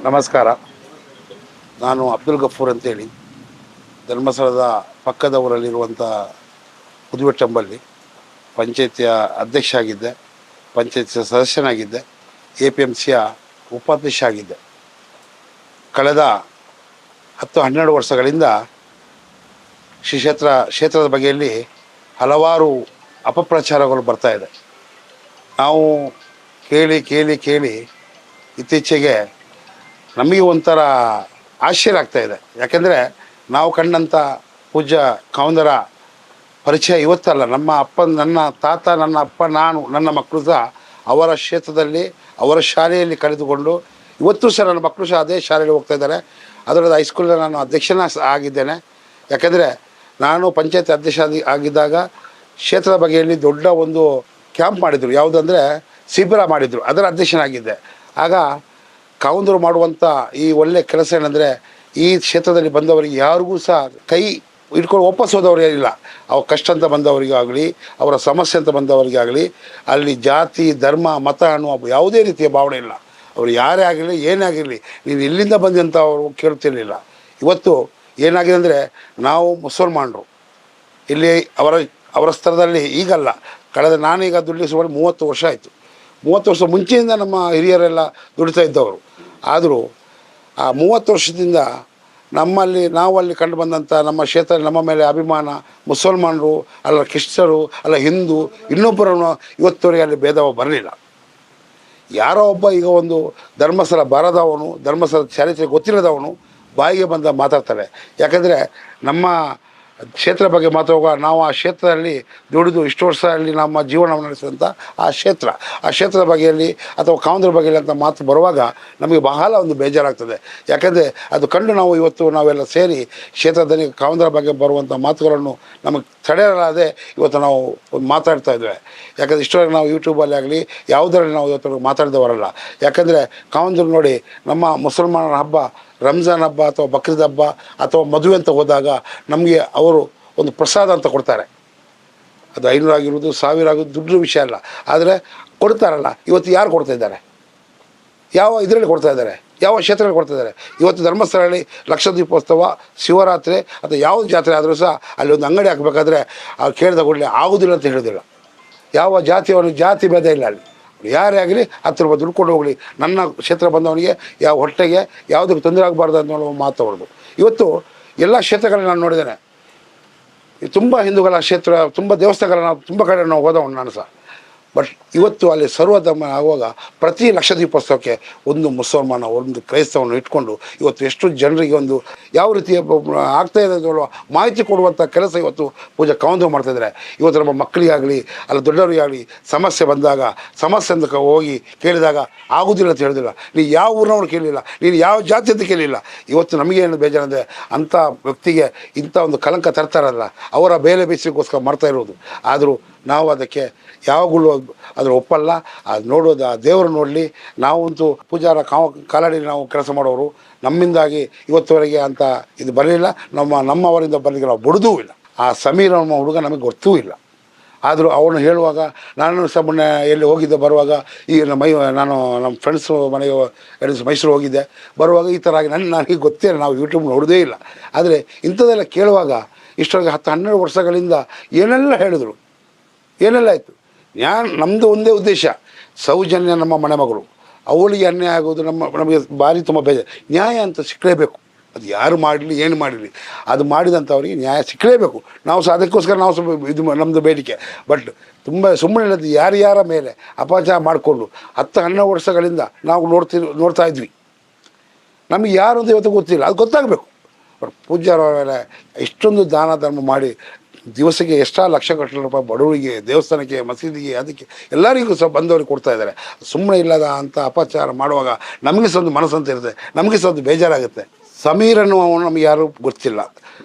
ನಮಸ್ಕಾರ. ನಾನು ಅಬ್ದುಲ್ ಗಫೂರ್ ಅಂತೇಳಿ ಧರ್ಮಸ್ಥಳದ ಪಕ್ಕದ ಊರಲ್ಲಿರುವಂಥ ಪುದುವೆಟ್ಟಂಬಲ್ಲಿ ಪಂಚಾಯತಿಯ ಅಧ್ಯಕ್ಷ ಆಗಿದ್ದೆ, ಪಂಚಾಯತಿಯ ಸದಸ್ಯನಾಗಿದ್ದೆ, APMCಯ ಉಪಾಧ್ಯಕ್ಷ ಆಗಿದ್ದೆ. ಕಳೆದ 10-12 ವರ್ಷಗಳಿಂದ ಕ್ಷೇತ್ರದ ಬಗೆಯಲ್ಲಿ ಹಲವಾರು ಅಪಪ್ರಚಾರಗಳು ಬರ್ತಾಯಿದೆ. ನಾವು ಕೇಳಿ ಕೇಳಿ ಕೇಳಿ ಇತ್ತೀಚೆಗೆ ನಮಗೆ ಒಂಥರ ಆಶ್ಚರ್ಯ ಆಗ್ತಾಯಿದೆ. ಯಾಕೆಂದರೆ ನಾವು ಕಂಡಂಥ ಪೂಜ್ಯ ಕಾವಂದರ ಪರಿಚಯ ಇವತ್ತಲ್ಲ. ನನ್ನ ತಾತ, ನನ್ನ ಅಪ್ಪ, ನಾನು, ನನ್ನ ಮಕ್ಕಳು ಸಹ ಅವರ ಕ್ಷೇತ್ರದಲ್ಲಿ ಅವರ ಶಾಲೆಯಲ್ಲಿ ಕಲಿತುಕೊಂಡು ಇವತ್ತು ಸಹ ನನ್ನ ಮಕ್ಕಳು ಸಹ ಅದೇ ಶಾಲೆಯಲ್ಲಿ ಹೋಗ್ತಾ ಇದ್ದಾರೆ. ಅದರಲ್ಲಿ ಹೈಸ್ಕೂಲಿನ ನಾನು ಅಧ್ಯಕ್ಷನ ಆಗಿದ್ದೇನೆ. ಯಾಕೆಂದರೆ ನಾನು ಪಂಚಾಯತ್ ಅಧ್ಯಕ್ಷ ಆಗಿದ್ದಾಗ ಕ್ಷೇತ್ರದ ಬಗೆಯಲ್ಲಿ ದೊಡ್ಡ ಒಂದು ಕ್ಯಾಂಪ್ ಮಾಡಿದರು, ಯಾವುದಂದರೆ ಶಿಬಿರ ಮಾಡಿದರು, ಅದರ ಅಧ್ಯಕ್ಷನಾಗಿದ್ದೆ. ಆಗ ಕಾವಂದರು ಮಾಡುವಂಥ ಈ ಒಳ್ಳೆಯ ಕೆಲಸ ಏನಂದರೆ, ಈ ಕ್ಷೇತ್ರದಲ್ಲಿ ಬಂದವರಿಗೆ ಯಾರಿಗೂ ಸಹ ಕೈ ಇಟ್ಕೊಂಡು ವಾಪಸ್ ಹೋದವರು ಏನಿಲ್ಲ. ಅವ್ರ ಕಷ್ಟ ಅಂತ ಬಂದವರಿಗಾಗಲಿ, ಅವರ ಸಮಸ್ಯೆ ಅಂತ ಬಂದವರಿಗಾಗಲಿ, ಅಲ್ಲಿ ಜಾತಿ ಧರ್ಮ ಮತ ಅನ್ನುವ ಯಾವುದೇ ರೀತಿಯ ಭಾವನೆ ಇಲ್ಲ. ಅವರು ಯಾರೇ ಆಗಿರಲಿ, ಏನೇ ಆಗಿರಲಿ, ನೀನು ಇಲ್ಲಿಂದ ಬಂದಿ ಅಂತ ಅವರು ಕೇಳ್ತಿರಲಿಲ್ಲ. ಇವತ್ತು ಏನಾಗಿದೆ ಅಂದರೆ, ನಾವು ಮುಸಲ್ಮಾನರು ಇಲ್ಲಿ ಅವರ ಸ್ತರದಲ್ಲಿ ಈಗಲ್ಲ, ಕಳೆದ ನಾನೀಗ ದುಡಿಸುವ 30 ವರ್ಷ ಆಯಿತು. 30 ವರ್ಷ ಮುಂಚೆಯಿಂದ ನಮ್ಮ ಹಿರಿಯರೆಲ್ಲ ದುಡಿತಾ ಇದ್ದವರು. ಆದರೂ ಆ 30 ವರ್ಷದಿಂದ ನಾವು ಅಲ್ಲಿ ಕಂಡು ಬಂದಂಥ ನಮ್ಮ ಕ್ಷೇತ್ರ, ನಮ್ಮ ಮೇಲೆ ಅಭಿಮಾನ, ಮುಸಲ್ಮಾನರು ಅಲ್ಲ, ಕ್ರಿಶ್ಚರು ಅಲ್ಲ, ಹಿಂದೂ, ಇನ್ನೊಬ್ಬರನ್ನು ಇವತ್ತವರೆಗೆ ಅಲ್ಲಿ ಭೇದವ ಬರಲಿಲ್ಲ. ಯಾರೋ ಒಬ್ಬ ಈಗ ಒಂದು ಧರ್ಮಸ್ಥಳ ಬಾರದವನು, ಧರ್ಮಸ್ಥಳ ಚಾರಿತ್ರ್ಯ ಗೊತ್ತಿಲ್ಲದವನು ಬಾಯಿಗೆ ಬಂದ ಮಾತಾಡ್ತಾರೆ. ಯಾಕಂದರೆ ನಮ್ಮ ಕ್ಷೇತ್ರ ಬಗ್ಗೆ ಮಾತಾಡುವಾಗ ನಾವು ಆ ಕ್ಷೇತ್ರದಲ್ಲಿ ದುಡಿದು ಇಷ್ಟು ವರ್ಷ ಅಲ್ಲಿ ನಮ್ಮ ಜೀವನವನ್ನು ನಡೆಸಿದಂಥ ಆ ಕ್ಷೇತ್ರದ ಬಗೆಯಲ್ಲಿ ಅಥವಾ ಕಾವಂದರ ಬಗೆಯಲ್ಲಿ ಅಂತ ಮಾತು ಬರುವಾಗ ನಮಗೆ ಬಹಳ ಒಂದು ಬೇಜಾರಾಗ್ತದೆ. ಯಾಕಂದರೆ ಅದು ಕಂಡು ನಾವೆಲ್ಲ ಸೇರಿ ಕ್ಷೇತ್ರದಲ್ಲಿ ಕಾವಂದರ ಬಗ್ಗೆ ಬರುವಂಥ ಮಾತುಗಳನ್ನು ನಮಗೆ ತಡೆಯಲಾದೆ ಇವತ್ತು ನಾವು ಮಾತಾಡ್ತಾ ಇದ್ದೇವೆ. ಯಾಕಂದರೆ ಇಷ್ಟೊಳಗೆ ನಾವು ಯೂಟ್ಯೂಬಲ್ಲಿ ಆಗಲಿ ಯಾವುದರಲ್ಲಿ ನಾವು ಇವತ್ತು ಮಾತಾಡಿದವರಲ್ಲ. ಯಾಕಂದರೆ ಕಾವಂದರು ನೋಡಿ, ನಮ್ಮ ಮುಸಲ್ಮಾನರ ಹಬ್ಬ ರಂಜಾನ್ ಹಬ್ಬ ಅಥವಾ ಬಕ್ರೀದ್ ಹಬ್ಬ ಅಥವಾ ಮದುವೆ ಅಂತ ಹೋದಾಗ ನಮಗೆ ಅವರು ಒಂದು ಪ್ರಸಾದ ಅಂತ ಕೊಡ್ತಾರೆ. ಅದು 500 ಆಗಿರೋದು, 1000 ಆಗೋದು ದುಡ್ಡು ವಿಷಯ ಅಲ್ಲ, ಆದರೆ ಕೊಡ್ತಾರಲ್ಲ. ಇವತ್ತು ಯಾರು ಕೊಡ್ತಾಯಿದ್ದಾರೆ? ಯಾವ ಇದರಲ್ಲಿ ಕೊಡ್ತಾ ಇದ್ದಾರೆ? ಯಾವ ಕ್ಷೇತ್ರದಲ್ಲಿ ಕೊಡ್ತಾ ಇದ್ದಾರೆ? ಇವತ್ತು ಧರ್ಮಸ್ಥಳದಲ್ಲಿ ಲಕ್ಷದೀಪೋತ್ಸವ, ಶಿವರಾತ್ರಿ ಅಥವಾ ಯಾವ ಜಾತ್ರೆ ಆದರೂ ಸಹ ಅಲ್ಲಿ ಒಂದು ಅಂಗಡಿ ಹಾಕಬೇಕಾದ್ರೆ ಅವ್ರು ಕೇಳಿದ ಕೂಡಲೇ ಆಗೋದಿಲ್ಲ ಅಂತ ಹೇಳೋದಿಲ್ಲ. ಯಾವ ಜಾತಿ ಭೇದ ಇಲ್ಲ ಅಲ್ಲಿ. ಯಾರೇ ಆಗಲಿ 10 ರೂಪಾಯಿ ದುಡ್ಕೊಂಡು ಹೋಗಲಿ, ನನ್ನ ಕ್ಷೇತ್ರ ಬಂದವನಿಗೆ ಯಾವ ಹೊಟ್ಟೆಗೆ ಯಾವುದಕ್ಕೆ ತೊಂದರೆ ಆಗಬಾರ್ದು ಅನ್ನೋ ಮಾತು ಅವ್ರದ್ದು. ಇವತ್ತು ಎಲ್ಲ ಕ್ಷೇತ್ರಗಳಲ್ಲಿ ನಾನು ನೋಡಿದ್ದೇನೆ, ತುಂಬ ಹಿಂದೂಗಳ ಕ್ಷೇತ್ರ, ತುಂಬ ದೇವಸ್ಥಾನಗಳ ತುಂಬ ಕಡೆ ನಾವು ಹೋದವನು ನಾನು ಸಹ. ಬಟ್ ಇವತ್ತು ಅಲ್ಲಿ ಸರ್ವಧರ್ಮ ಆಗುವಾಗ ಪ್ರತಿ ಲಕ್ಷದೀಪೋತ್ಸವಕ್ಕೆ ಒಂದು ಮುಸಲ್ಮಾನ, ಒಂದು ಕ್ರೈಸ್ತವನ್ನು ಇಟ್ಕೊಂಡು ಇವತ್ತು ಎಷ್ಟು ಜನರಿಗೆ ಒಂದು ಯಾವ ರೀತಿ ಆಗ್ತಾಯಿದೆ ಅನ್ನೋ ಮಾಹಿತಿ ಕೊಡುವಂಥ ಕೆಲಸ ಇವತ್ತು ಪೂಜೆ ಕಾವಂದರು ಮಾಡ್ತಾಯಿದ್ದಾರೆ. ಇವತ್ತು ನಮ್ಮ ಮಕ್ಕಳಿಗಾಗಲಿ ಅಲ್ಲ ದೊಡ್ಡವರಿಗಾಗಲಿ ಸಮಸ್ಯೆ ಬಂದಾಗ ಸಮಸ್ಯೆ ಅಂತ ಹೋಗಿ ಕೇಳಿದಾಗ ಆಗೋದಿಲ್ಲ ಅಂತ ಹೇಳಿದಿಲ್ಲ. ನೀನು ಯಾವ ಊರಿನವ್ರು ಕೇಳಲಿಲ್ಲ, ನೀನು ಯಾವ ಜಾತಿ ಅಂತ ಕೇಳಲಿಲ್ಲ. ಇವತ್ತು ನಮಗೇನು ಬೇಜಾರಂದರೆ, ಅಂಥ ವ್ಯಕ್ತಿಗೆ ಇಂಥ ಒಂದು ಕಳಂಕ ತರ್ತಾರಲ್ಲ, ಅವರ ಬೇಲೆ ಬೇಯಿಸಲಿಕ್ಕೋಸ್ಕರ ಮಾಡ್ತಾ ಇರೋದು. ಆದರೂ ನಾವು ಅದಕ್ಕೆ ಯಾವಾಗಲೂ ಅದ್ರ ಒಪ್ಪಲ್ಲ. ಅದು ನೋಡೋದು ಆ ದೇವರು ನೋಡಲಿ. ನಾವಂತೂ ಪೂಜಾರ ಕಾಲಡಿ ನಾವು ಕೆಲಸ ಮಾಡೋರು, ನಮ್ಮಿಂದಾಗಿ ಇವತ್ತುವರೆಗೆ ಅಂತ ಇದು ಬರಲಿಲ್ಲ. ನಮ್ಮವರಿಂದ ಬರಲಿಕ್ಕೆ ನಾವು ಬಿಡೋದೂ ಇಲ್ಲ. ಆ ಸಮೀರ ನಮ್ಮ ಹುಡುಗ ನಮಗೆ ಗೊತ್ತೂ ಇಲ್ಲ. ಆದರೂ ಅವನು ಹೇಳುವಾಗ ನಾನು ಸಹ ಮೊನ್ನೆ ಎಲ್ಲಿ ಹೋಗಿದ್ದೆ ಬರುವಾಗ, ಈಗ ನಾನು ನಮ್ಮ ಫ್ರೆಂಡ್ಸು ಮನೆಗೆ ಮೈಸೂರು ಹೋಗಿದ್ದೆ. ಬರುವಾಗ ಈ ಥರ ಆಗಿ ನನಗೆ ಗೊತ್ತೇ ಇಲ್ಲ, ನಾವು ಯೂಟ್ಯೂಬ್ ನೋಡೋದೇ ಇಲ್ಲ. ಆದರೆ ಇಂಥದ್ದೆಲ್ಲ ಕೇಳುವಾಗ ಇಷ್ಟೊಳಗೆ 10-12 ವರ್ಷಗಳಿಂದ ಏನೆಲ್ಲ ಹೇಳಿದ್ರು, ಏನೆಲ್ಲ ಆಯಿತು. ನಮ್ಮದು ಒಂದೇ ಉದ್ದೇಶ, ಸೌಜನ್ಯ ನಮ್ಮ ಮನೆ ಮಗಳು, ಅವಳಿಗೆ ಅನ್ಯಾಯ ಆಗೋದು ನಮಗೆ ಭಾರಿ ತುಂಬ ಬೇಜಾರು. ನ್ಯಾಯ ಅಂತ ಸಿಕ್ಕಲೇಬೇಕು. ಅದು ಯಾರು ಮಾಡಲಿ ಏನು ಮಾಡಲಿ, ಅದು ಮಾಡಿದಂಥವ್ರಿಗೆ ನ್ಯಾಯ ಸಿಕ್ಕಲೇಬೇಕು. ನಾವು ಸಹ ಅದಕ್ಕೋಸ್ಕರ ನಾವು ಸ್ವಲ್ಪ ಇದು ನಮ್ಮದು ಬೇಡಿಕೆ. ಬಟ್ ತುಂಬ ಸುಮ್ಮನೆ ಇಲ್ಲದ್ದು ಯಾರ್ಯಾರ ಮೇಲೆ ಅಪಚಾರ ಮಾಡಿಕೊಂಡು 10-12 ವರ್ಷಗಳಿಂದ ನಾವು ನೋಡ್ತಾ ಇದ್ವಿ. ನಮಗೆ ಯಾರು ಅಂತ ಇವತ್ತು ಗೊತ್ತಿಲ್ಲ, ಅದು ಗೊತ್ತಾಗಬೇಕು. ಬಟ್ ಪೂಜ್ಯರ ಇಷ್ಟೊಂದು ದಾನ ಧರ್ಮ ಮಾಡಿ ದಿವಸಕ್ಕೆ ಎಷ್ಟೋ ಲಕ್ಷಗಟ್ಟಲೆ ರೂಪಾಯಿ ಬಡವರಿಗೆ, ದೇವಸ್ಥಾನಕ್ಕೆ, ಮಸೀದಿಗೆ, ಅದಕ್ಕೆ ಎಲ್ಲರಿಗೂ ಸಹ ಬಂದವರಿಗೆ ಕೊಡ್ತಾ ಇದ್ದಾರೆ. ಸುಮ್ಮನೆ ಇಲ್ಲದ ಅಂತ ಅಪಚಾರ ಮಾಡುವಾಗ ನಮಗೆ ಸಹ ಒಂದು ಮನಸ್ಸಂತ ಇರುತ್ತೆ, ನಮಗೆ ಸಹ ಒಂದು ಬೇಜಾರಾಗುತ್ತೆ. ಸಮೀರನ್ನು ನಮಗೆ ಯಾರೂ ಗೊತ್ತಿಲ್ಲ.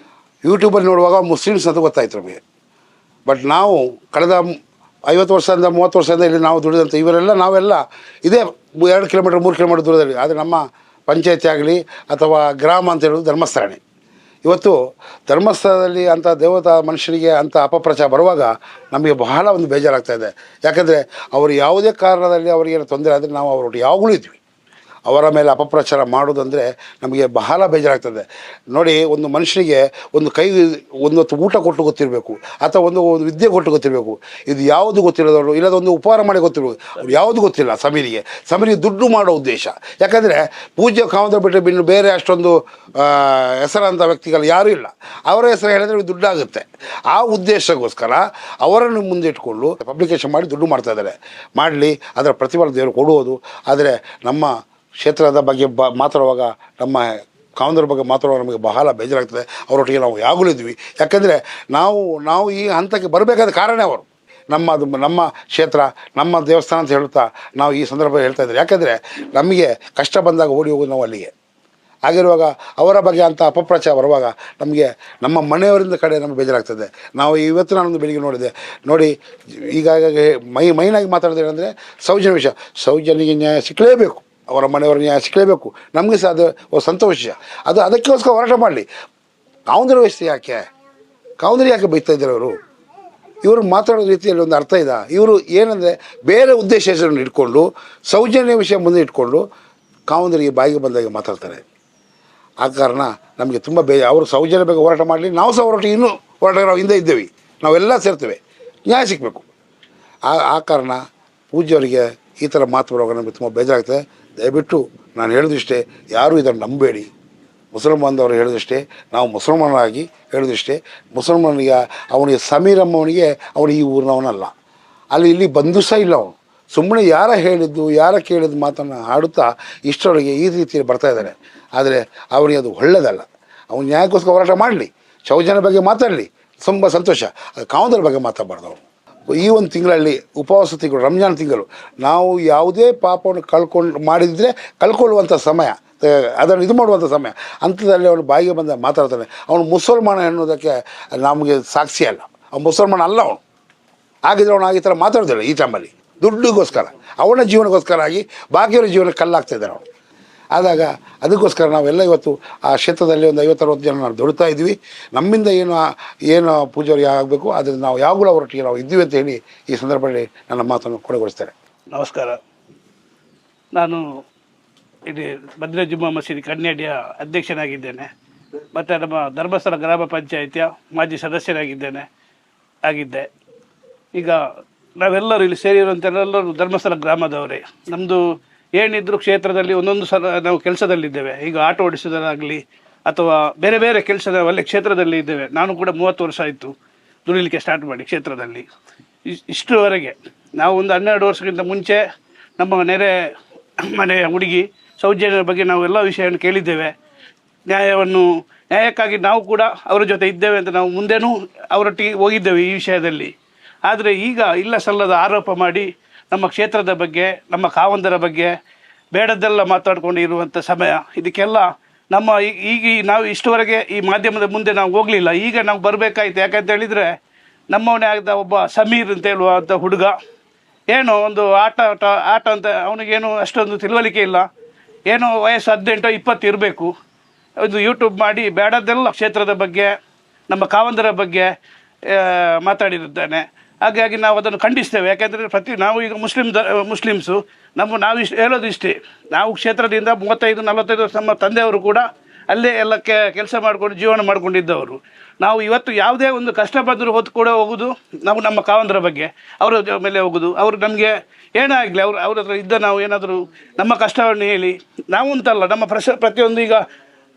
ಯೂಟ್ಯೂಬಲ್ಲಿ ನೋಡುವಾಗ ಮುಸ್ಲಿಮ್ಸ್ ಅಂತ ಗೊತ್ತಾಯ್ತು ನಮಗೆ. ಬಟ್ ನಾವು ಕಳೆದ 50 ವರ್ಷದಿಂದ 30 ವರ್ಷದಿಂದ ಇಲ್ಲಿ ನಾವು ದುಡಿದಂಥ ನಾವೆಲ್ಲ ಇದೇ 2 ಕಿಲೋಮೀಟ್ರ್ 3 ಕಿಲೋಮೀಟ್ರ್ ದೂರದಲ್ಲಿ. ಆದರೆ ನಮ್ಮ ಪಂಚಾಯತಿ ಆಗಲಿ ಅಥವಾ ಗ್ರಾಮ ಅಂತ ಹೇಳೋದು ಧರ್ಮಸ್ಥಳನೇ. ಇವತ್ತು ಧರ್ಮಸ್ಥಳದಲ್ಲಿ ಅಂಥ ದೇವತಾ ಮನುಷ್ಯರಿಗೆ ಅಂಥ ಅಪಪ್ರಚಾರ ಬರುವಾಗ ನಮಗೆ ಬಹಳ ಒಂದು ಬೇಜಾರಾಗ್ತಾಯಿದೆ. ಯಾಕಂದರೆ ಅವರು ಯಾವುದೇ ಕಾರಣದಲ್ಲಿ ಅವರಿಗೇನು ತೊಂದರೆ ಆದರೆ ನಾವು ಅವರೊಟ್ಟಿಗೆ ಯಾವಾಗಲೂ ಇದ್ವಿ. ಅವರ ಮೇಲೆ ಅಪಪ್ರಚಾರ ಮಾಡೋದಂದರೆ ನಮಗೆ ಬಹಳ ಬೇಜಾರಾಗ್ತದೆ. ನೋಡಿ, ಒಂದು ಮನುಷ್ಯನಿಗೆ ಒಂದು ಕೈ ಒಂದು ಹೊತ್ತು ಊಟ ಕೊಟ್ಟು ಗೊತ್ತಿರಬೇಕು, ಅಥವಾ ಒಂದು ವಿದ್ಯೆ ಕೊಟ್ಟು ಗೊತ್ತಿರಬೇಕು. ಇದು ಯಾವುದು ಗೊತ್ತಿರೋದವರು, ಇಲ್ಲದ ಒಂದು ಉಪಹಾರ ಮಾಡಿ ಗೊತ್ತಿರಬೇಕು. ಅವ್ರು ಯಾವುದು ಗೊತ್ತಿಲ್ಲ ಸಮೀರಿಗೆ ದುಡ್ಡು ಮಾಡೋ ಉದ್ದೇಶ. ಯಾಕಂದರೆ ಪೂಜ್ಯ ಕಾಮದ ಬಿಟ್ಟರೆ ಇನ್ನು ಬೇರೆ ಅಷ್ಟೊಂದು ಹೆಸರಂಥ ವ್ಯಕ್ತಿಗಳು ಯಾರೂ ಇಲ್ಲ. ಅವರ ಹೆಸರು ಹೇಳಿದ್ರೆ ದುಡ್ಡಾಗುತ್ತೆ. ಆ ಉದ್ದೇಶಕ್ಕೋಸ್ಕರ ಅವರನ್ನು ಮುಂದೆ ಇಟ್ಕೊಂಡು ಪಬ್ಲಿಕೇಶನ್ ಮಾಡಿ ದುಡ್ಡು ಮಾಡ್ತಾ ಇದ್ದಾರೆ. ಮಾಡಲಿ, ಅದರ ಪ್ರತಿಫಲ ದೇವರು ಕೊಡುವುದು. ಆದರೆ ನಮ್ಮ ಕ್ಷೇತ್ರದ ಬಗ್ಗೆ ಮಾತಾಡುವಾಗ, ನಮ್ಮ ಕಾಮಂದರ ಬಗ್ಗೆ ಮಾತಾಡುವಾಗ ನಮಗೆ ಬಹಳ ಬೇಜಾರಾಗ್ತದೆ. ಅವರೊಟ್ಟಿಗೆ ನಾವು ಯಾವಾಗಲೂ ಇದ್ವಿ. ಯಾಕಂದರೆ ನಾವು ಈ ಹಂತಕ್ಕೆ ಬರಬೇಕಾದ ಕಾರಣ ಅವರು. ನಮ್ಮ ಕ್ಷೇತ್ರ, ನಮ್ಮ ದೇವಸ್ಥಾನ ಅಂತ ಹೇಳ್ತಾ ನಾವು ಈ ಸಂದರ್ಭ ಹೇಳ್ತಾ ಇದ್ದಾರೆ. ಯಾಕಂದರೆ ನಮಗೆ ಕಷ್ಟ ಬಂದಾಗ ಓಡಿ ಹೋಗೋದು ನಾವು ಅಲ್ಲಿಗೆ. ಆಗಿರುವಾಗ ಅವರ ಬಗ್ಗೆ ಅಂತ ಅಪಪ್ರಚಾರ ಬರುವಾಗ ನಮಗೆ ನಮ್ಮ ಮನೆಯವರಿಂದ ಕಡೆ ನಮಗೆ ಬೇಜಾರಾಗ್ತದೆ. ನಾವು ಇವತ್ತು ನಾನೊಂದು ಬೆಳಿಗ್ಗೆ ನೋಡಿ ಈಗಾಗ ಮೈನಾಗಿ ಮಾತಾಡೋದು ಏನಂದರೆ ಸೌಜನ್ಯ ವಿಷಯ. ಸೌಜನ್ಯಗೆ ನ್ಯಾಯ ಸಿಕ್ಕಲೇಬೇಕು, ಅವರ ಮನೆಯವರ ನ್ಯಾಯ ಸಿಕ್ಕಲೇಬೇಕು. ನಮಗೆ ಸಹ ಅದು ಸಂತೋಷ ವಿಷಯ. ಅದಕ್ಕೋಸ್ಕರ ಹೋರಾಟ ಮಾಡಲಿ. ಕಾಮಂದರ ವಯಸ್ಸು ಯಾಕೆ ಬೈತಾ ಇದ್ದಾರೆ ಅವರು? ಇವರು ಮಾತಾಡೋ ರೀತಿಯಲ್ಲಿ ಒಂದು ಅರ್ಥ ಇದೆ. ಇವರು ಏನಂದರೆ ಬೇರೆ ಉದ್ದೇಶವನ್ನು ಇಟ್ಕೊಂಡು, ಸೌಜನ್ಯ ವಿಷಯ ಮುಂದೆ ಇಟ್ಕೊಂಡು ಕಾಮಂದರಿಗೆ ಬಾಯಿಗೆ ಬಂದಾಗ ಮಾತಾಡ್ತಾರೆ. ಆ ಕಾರಣ ನಮಗೆ ತುಂಬ ಅವರು ಸೌಜನ್ಯ ಬಗ್ಗೆ ಹೋರಾಟ ಮಾಡಲಿ, ನಾವು ಸಹ ಹೊರಟಿಗೆ ಇನ್ನೂ ಹೋರಾಟಗಾರ ಹಿಂದೆ ಇದ್ದೇವೆ. ನಾವೆಲ್ಲ ಸೇರ್ತೇವೆ, ನ್ಯಾಯ ಸಿಗಬೇಕು. ಆ ಕಾರಣ ಪೂಜ್ಯವರಿಗೆ ಈ ಥರ ಮಾತು ಬರುವಾಗ ನಮಗೆ ತುಂಬ ಬೇಜಾರಾಗ್ತದೆ. ದಯವಿಟ್ಟು ನಾನು ಹೇಳಿದಷ್ಟೇ, ಯಾರೂ ಇದನ್ನು ನಂಬೇಡಿ. ಮುಸಲ್ಮಾನದವರು ಹೇಳಿದಷ್ಟೇ, ನಾವು ಮುಸಲ್ಮಾನರಾಗಿ ಹೇಳಿದಷ್ಟೇ. ಮುಸಲ್ಮಾನಿಗೆ ಅವನಿಗೆ ಸಮೀರಮ್ಮವನಿಗೆ ಅವನು ಈ ಊರಿನವನಲ್ಲ, ಇಲ್ಲಿ ಬಂದು ಸಹ ಇಲ್ಲ. ಅವನು ಸುಮ್ಮನೆ ಯಾರ ಕೇಳಿದ್ದು ಮಾತನ್ನು ಆಡುತ್ತಾ ಇಷ್ಟರೊಳಗೆ ಈ ರೀತಿಯಲ್ಲಿ ಬರ್ತಾ ಇದ್ದಾರೆ. ಆದರೆ ಅವನಿಗೆ ಅದು ಒಳ್ಳೆಯದಲ್ಲ. ಅವನು ನ್ಯಾಯಕ್ಕೋಸ್ಕರ ಹೋರಾಟ ಮಾಡಲಿ, ಶೌಚನ ಬಗ್ಗೆ ಮಾತಾಡಲಿ, ತುಂಬ ಸಂತೋಷ. ಅದು ಕಾಮಂದರ ಬಗ್ಗೆ ಮಾತಾಡಬಾರ್ದು. ಅವನು ಈ ಒಂದು ತಿಂಗಳಲ್ಲಿ ಉಪವಾಸ ತಿಂಗಳು, ರಂಜಾನ್ ತಿಂಗಳು, ನಾವು ಯಾವುದೇ ಪಾಪವನ್ನು ಮಾಡಿದರೆ ಕಳ್ಕೊಳ್ಳುವಂಥ ಸಮಯ, ಅದನ್ನು ಇದು ಮಾಡುವಂಥ ಸಮಯ. ಅಂಥದ್ದಲ್ಲಿ ಅವನು ಬಾಯಿಗೆ ಬಂದ ಮಾತಾಡ್ತಾನೆ. ಅವನು ಮುಸಲ್ಮಾನ ಎನ್ನುವುದಕ್ಕೆ ನಮಗೆ ಸಾಕ್ಷಿ ಅಲ್ಲ. ಅವನು ಮುಸಲ್ಮಾನ ಅಲ್ಲ. ಅವನು ಆಗಿದ್ರೆ ಅವನು ಈ ಥರ ಮಾತಾಡೋದಿಲ್ಲ ಈ ಟೈಮಲ್ಲಿ. ದುಡ್ಡಿಗೋಸ್ಕರ, ಅವನ ಜೀವನಕ್ಕೋಸ್ಕರ ಆಗಿ ಬಾಕಿಯವರ ಜೀವನಕ್ಕೆ ಕಲ್ಲಾಗ್ತಾಯಿದ್ದಾರೆ ಅವನು. ಆದಾಗ ಅದಕ್ಕೋಸ್ಕರ ನಾವೆಲ್ಲ ಇವತ್ತು ಆ ಕ್ಷೇತ್ರದಲ್ಲಿ ಒಂದು 50-60 ಜನ ನಾವು ದುಡಿತಾ ಇದ್ವಿ. ನಮ್ಮಿಂದ ಏನು ಪೂಜಾರಿ ಆಗಬೇಕು, ಆದರೆ ನಾವು ಯಾವಾಗಲೂ ಅವರೊಟ್ಟಿಗೆ ನಾವು ಇದ್ದೀವಿ ಅಂತ ಹೇಳಿ ಈ ಸಂದರ್ಭದಲ್ಲಿ ನನ್ನ ಮಾತನ್ನು ಕೊನೆಗೊಳಿಸ್ತಾರೆ. ನಮಸ್ಕಾರ. ನಾನು ಇಲ್ಲಿ ಭದ್ರ ಜುಮ್ಮಾ ಮಸೀದಿ ಕನ್ಯಾಡಿಯ ಅಧ್ಯಕ್ಷನಾಗಿದ್ದೇನೆ, ಮತ್ತು ನಮ್ಮ ಧರ್ಮಸ್ಥಳ ಗ್ರಾಮ ಪಂಚಾಯಿತಿಯ ಮಾಜಿ ಆಗಿದ್ದೆ. ಈಗ ನಾವೆಲ್ಲರೂ ಇಲ್ಲಿ ಸೇರಿರುವಂತೆಲ್ಲರೂ ಧರ್ಮಸ್ಥಳ ಗ್ರಾಮದವರೇ. ನಮ್ಮದು ಏನಿದ್ರು ಕ್ಷೇತ್ರದಲ್ಲಿ ಒಂದೊಂದು ಸಲ ನಾವು ಕೆಲಸದಲ್ಲಿದ್ದೇವೆ. ಈಗ ಆಟೋ ಓಡಿಸೋದಾಗಲಿ ಅಥವಾ ಬೇರೆ ಬೇರೆ ಕೆಲಸದ ಒಳ್ಳೆ ಕ್ಷೇತ್ರದಲ್ಲಿ ಇದ್ದೇವೆ. ನಾನು ಕೂಡ 30 ವರ್ಷ ಆಯಿತು ದುಡಿಲಿಕ್ಕೆ ಸ್ಟಾರ್ಟ್ ಮಾಡಿ ಕ್ಷೇತ್ರದಲ್ಲಿ. ಇಷ್ಟರವರೆಗೆ ನಾವು ಒಂದು 12 ವರ್ಷಕ್ಕಿಂತ ಮುಂಚೆ ನಮ್ಮ ಮನೆಯ ಹುಡುಗಿ ಸೌಜನ್ಯದ ಬಗ್ಗೆ ನಾವು ಎಲ್ಲ ವಿಷಯವನ್ನು ಕೇಳಿದ್ದೇವೆ. ನ್ಯಾಯಕ್ಕಾಗಿ ನಾವು ಕೂಡ ಅವರ ಜೊತೆ ಇದ್ದೇವೆ ಅಂತ ನಾವು ಮುಂದೆನೂ ಅವರೊಟ್ಟಿಗೆ ಹೋಗಿದ್ದೇವೆ ಈ ವಿಷಯದಲ್ಲಿ. ಆದರೆ ಈಗ ಇಲ್ಲ ಸಲ್ಲದ ಆರೋಪ ಮಾಡಿ ನಮ್ಮ ಕ್ಷೇತ್ರದ ಬಗ್ಗೆ, ನಮ್ಮ ಕಾವಂದರ ಬಗ್ಗೆ ಬೇಡದ್ದೆಲ್ಲ ಮಾತಾಡ್ಕೊಂಡು ಇರುವಂಥ ಸಮಯ. ಇದಕ್ಕೆಲ್ಲ ನಾವು ಇಷ್ಟವರೆಗೆ ಈ ಮಾಧ್ಯಮದ ಮುಂದೆ ನಾವು ಹೋಗಲಿಲ್ಲ. ಈಗ ನಾವು ಬರಬೇಕಾಯ್ತು. ಯಾಕಂತ ಹೇಳಿದರೆ ನಮ್ಮವನೇ ಆದ ಒಬ್ಬ ಸಮೀರ್ ಅಂತ ಹೇಳುವಂಥ ಹುಡುಗ, ಏನೋ ಒಂದು ಆಟ ಅಂತ ಅವನಿಗೇನು ಅಷ್ಟೊಂದು ತಿಳುವಳಿಕೆ ಇಲ್ಲ. ಏನೋ ವಯಸ್ಸು 18-20 ಇರಬೇಕು. ಒಂದು ಯೂಟ್ಯೂಬ್ ಮಾಡಿ ಬೇಡದ್ದೆಲ್ಲ ಕ್ಷೇತ್ರದ ಬಗ್ಗೆ, ನಮ್ಮ ಕಾವಂದರ ಬಗ್ಗೆ ಮಾತಾಡಿರುತ್ತಾನೆ. ಹಾಗಾಗಿ ನಾವು ಅದನ್ನು ಖಂಡಿಸ್ತೇವೆ. ಯಾಕೆಂದರೆ ನಾವು ಈಗ ಮುಸ್ಲಿಮ್ಸು ನಾವು ಹೇಳೋದು ಇಷ್ಟೇ. ನಾವು ಕ್ಷೇತ್ರದಿಂದ 35-40 ವರ್ಷ ನಮ್ಮ ತಂದೆಯವರು ಕೂಡ ಅಲ್ಲೇ ಎಲ್ಲ ಕೆಲಸ ಮಾಡಿಕೊಂಡು ಜೀವನ ಮಾಡಿಕೊಂಡಿದ್ದವರು. ನಾವು ಇವತ್ತು ಯಾವುದೇ ಒಂದು ಕಷ್ಟ ಬಂದರೂ ಹೊತ್ತು ಕೂಡ ಹೋಗೋದು ನಾವು ನಮ್ಮ ಕಾವಂದರ ಬಗ್ಗೆ, ಅವರ ಮೇಲೆ ಹೋಗೋದು. ಅವರು ನಮಗೆ ಏನೇ ಆಗಲಿ ಅವ್ರ ಹತ್ರ ಇದ್ದ ನಾವು ಏನಾದರೂ ನಮ್ಮ ಕಷ್ಟವನ್ನು ಹೇಳಿ, ನಾವು ಅಂತಲ್ಲ, ನಮ್ಮ ಪ್ರತಿಯೊಂದು ಈಗ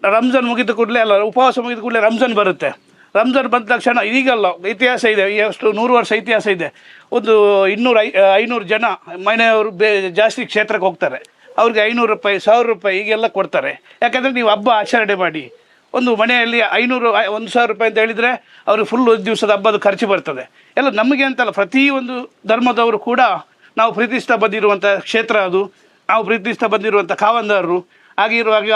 ರಂಜಾನ್ ಮುಗಿದ ಕೂಡಲೇ ಉಪವಾಸ ಮುಗಿದ ಕೂಡಲೇ ರಂಜಾನ್ ಬರುತ್ತೆ. ರಂಜಾನ್ ಬಂದ ತಕ್ಷಣ ಈಗಲ್ಲ, ಇತಿಹಾಸ ಇದೆ, ಎಷ್ಟು 100 ವರ್ಷ ಇತಿಹಾಸ ಇದೆ. ಒಂದು 200-500 ಜನ ಮನೆಯವರು ಜಾಸ್ತಿ ಕ್ಷೇತ್ರಕ್ಕೆ ಹೋಗ್ತಾರೆ. ಅವ್ರಿಗೆ 500 ರೂಪಾಯಿ, 1000 ರೂಪಾಯಿ ಹೀಗೆಲ್ಲ ಕೊಡ್ತಾರೆ. ಯಾಕಂದರೆ ನೀವು ಹಬ್ಬ ಆಚರಣೆ ಮಾಡಿ ಒಂದು ಮನೆಯಲ್ಲಿ 500-1000 ರೂಪಾಯಿ ಅಂತ ಹೇಳಿದರೆ ಅವ್ರಿಗೆ ಫುಲ್ ಒಂದು ದಿವಸದ ಹಬ್ಬದ ಖರ್ಚು ಬರ್ತದೆ. ಎಲ್ಲ ನಮಗೆ ಅಂತಲ್ಲ, ಪ್ರತಿಯೊಂದು ಧರ್ಮದವರು ಕೂಡ ನಾವು ಪ್ರೀತಿಸ್ತಾ ಬಂದಿರುವಂಥ ಕ್ಷೇತ್ರ ಅದು. ನಾವು ಪ್ರೀತಿಸ್ತಾ ಬಂದಿರುವಂಥ ಕಾವಂದರರು. ಆಗಿರುವಾಗ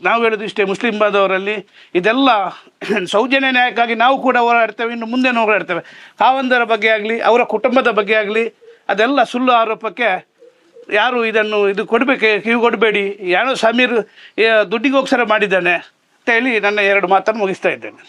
ನಾವು ಹೇಳೋದು ಇಷ್ಟೇ, ಮುಸ್ಲಿಂ ಬಾಂಧವರಲ್ಲಿ ಇದೆಲ್ಲ ಸೌಜನ್ಯ ನ್ಯಾಯಕ್ಕಾಗಿ ನಾವು ಕೂಡ ಹೋರಾಡ್ತೇವೆ, ಇನ್ನು ಮುಂದೆ ಹೋರಾಡ್ತೇವೆ. ಕಾವಂದರ ಬಗ್ಗೆ ಆಗಲಿ, ಅವರ ಕುಟುಂಬದ ಬಗ್ಗೆ ಆಗಲಿ, ಅದೆಲ್ಲ ಸುಳ್ಳು ಆರೋಪಕ್ಕೆ ಯಾರು ಇದು ಕಿವಿ ಕೊಡಬೇಡಿ. ಯಾರೋ ಸಮೀರ್ ದುಡ್ಡಿಗೋಸ್ಕರ ಮಾಡಿದ್ದಾನೆ ಅಂತ ಹೇಳಿ ನನ್ನ 2 ಮಾತನ್ನು ಮುಗಿಸ್ತಾ ಇದ್ದೇನೆ.